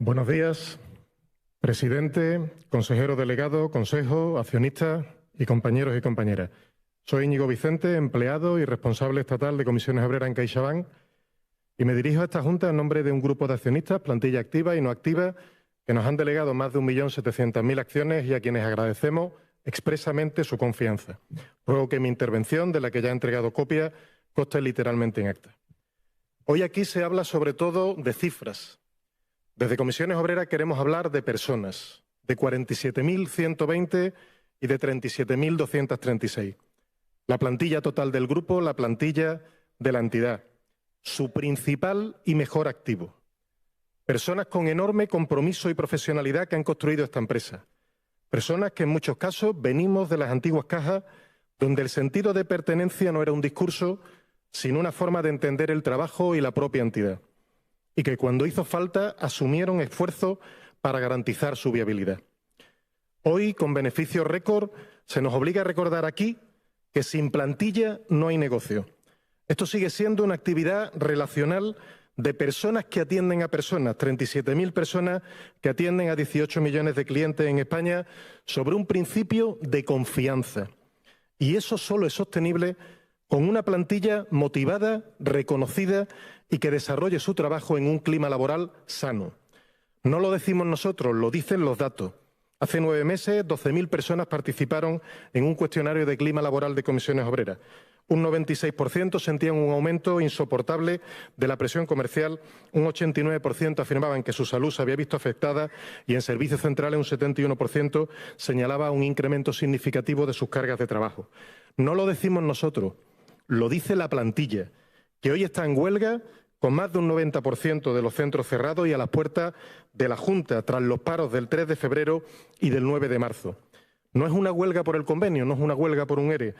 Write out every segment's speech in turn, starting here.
Buenos días, presidente, consejero delegado, consejo, accionistas y compañeros y compañeras. Soy Íñigo Vicente, empleado y responsable estatal de Comisiones Obreras en CaixaBank, y me dirijo a esta Junta en nombre de un grupo de accionistas, plantilla activa y no activa, que nos han delegado más de 1.700.000 acciones y a quienes agradecemos expresamente su confianza. Ruego que mi intervención, de la que ya he entregado copia, conste literalmente en acta. Hoy aquí se habla sobre todo de cifras. Desde Comisiones Obreras queremos hablar de personas, de 47.120 y de 37.236. La plantilla total del grupo, la plantilla de la entidad, su principal y mejor activo. Personas con enorme compromiso y profesionalidad que han construido esta empresa. Personas que en muchos casos venimos de las antiguas cajas, donde el sentido de pertenencia no era un discurso, sino una forma de entender el trabajo y la propia entidad. Y que cuando hizo falta asumieron esfuerzos para garantizar su viabilidad. Hoy, con beneficios récord, se nos obliga a recordar aquí que sin plantilla no hay negocio. Esto sigue siendo una actividad relacional de personas que atienden a personas, 37.000 personas que atienden a 18 millones de clientes en España sobre un principio de confianza. Y eso solo es sostenible con una plantilla motivada, reconocida y que desarrolle su trabajo en un clima laboral sano. No lo decimos nosotros, lo dicen los datos. Hace 9 meses, 12.000 personas participaron en un cuestionario de clima laboral de Comisiones Obreras. Un 96% sentían un aumento insoportable de la presión comercial, un 89% afirmaban que su salud se había visto afectada y en servicios centrales un 71% señalaba un incremento significativo de sus cargas de trabajo. No lo decimos nosotros, lo dice la plantilla, que hoy está en huelga con más de un 90% de los centros cerrados y a las puertas de la Junta, tras los paros del 3 de febrero y del 9 de marzo. No es una huelga por el convenio, no es una huelga por un ERE,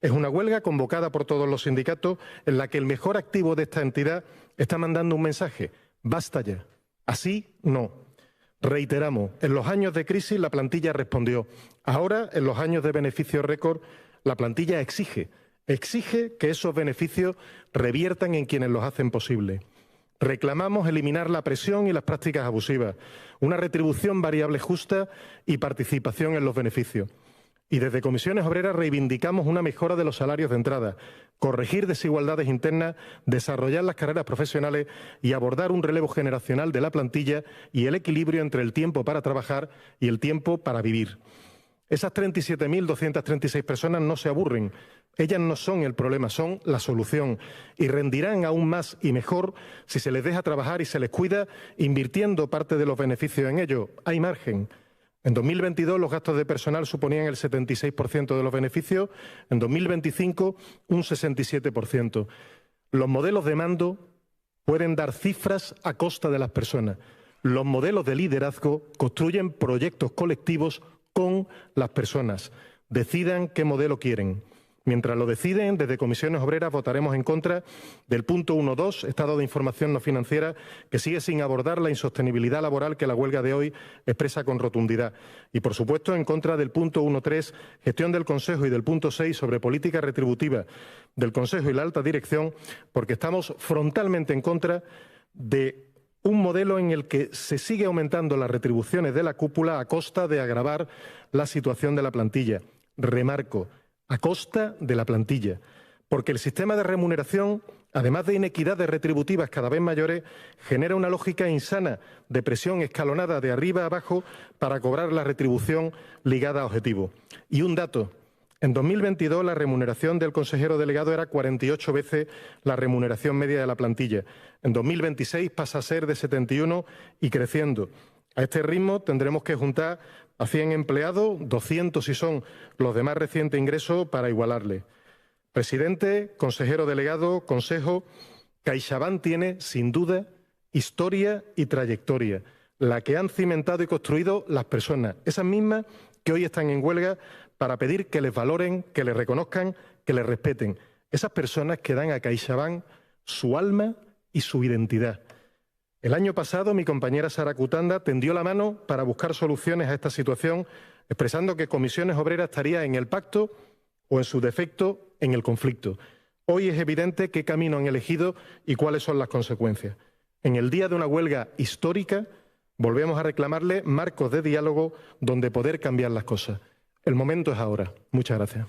es una huelga convocada por todos los sindicatos en la que el mejor activo de esta entidad está mandando un mensaje: basta ya, así no. Reiteramos, en los años de crisis la plantilla respondió. Ahora, en los años de beneficio récord, la plantilla exige que esos beneficios reviertan en quienes los hacen posible. Reclamamos eliminar la presión y las prácticas abusivas, una retribución variable justa y participación en los beneficios. Y desde Comisiones Obreras reivindicamos una mejora de los salarios de entrada, corregir desigualdades internas, desarrollar las carreras profesionales y abordar un relevo generacional de la plantilla y el equilibrio entre el tiempo para trabajar y el tiempo para vivir. Esas 37.236 personas no se aburren. Ellas no son el problema, son la solución. Y rendirán aún más y mejor si se les deja trabajar y se les cuida, invirtiendo parte de los beneficios en ello. Hay margen. En 2022 los gastos de personal suponían el 76% de los beneficios, en 2025 un 67%. Los modelos de mando pueden dar cifras a costa de las personas. Los modelos de liderazgo construyen proyectos colectivos con las personas. Decidan qué modelo quieren. Mientras lo deciden, desde Comisiones Obreras votaremos en contra del punto 1.2, estado de información no financiera, que sigue sin abordar la insostenibilidad laboral que la huelga de hoy expresa con rotundidad. Y, por supuesto, en contra del punto 1.3, gestión del Consejo, y del punto 6, sobre política retributiva del Consejo y la alta dirección, porque estamos frontalmente en contra de un modelo en el que se sigue aumentando las retribuciones de la cúpula a costa de agravar la situación de la plantilla. Remarco, a costa de la plantilla, porque el sistema de remuneración, además de inequidades retributivas cada vez mayores, genera una lógica insana de presión escalonada de arriba a abajo para cobrar la retribución ligada a objetivos. Y un dato: en 2022 la remuneración del consejero delegado era 48 veces la remuneración media de la plantilla. En 2026 pasa a ser de 71 y creciendo. A este ritmo tendremos que juntar a 100 empleados, 200 si son los de más reciente ingreso, para igualarle. Presidente, consejero delegado, consejo, CaixaBank tiene, sin duda, historia y trayectoria, la que han cimentado y construido las personas, esas mismas que hoy están en huelga para pedir que les valoren, que les reconozcan, que les respeten. Esas personas que dan a CaixaBank su alma y su identidad. El año pasado mi compañera Sara Cutanda tendió la mano para buscar soluciones a esta situación, expresando que Comisiones Obreras estaría en el pacto o, en su defecto, en el conflicto. Hoy es evidente qué camino han elegido y cuáles son las consecuencias. En el día de una huelga histórica, Volvemos a reclamarle marcos de diálogo donde poder cambiar las cosas. El momento es ahora. Muchas gracias.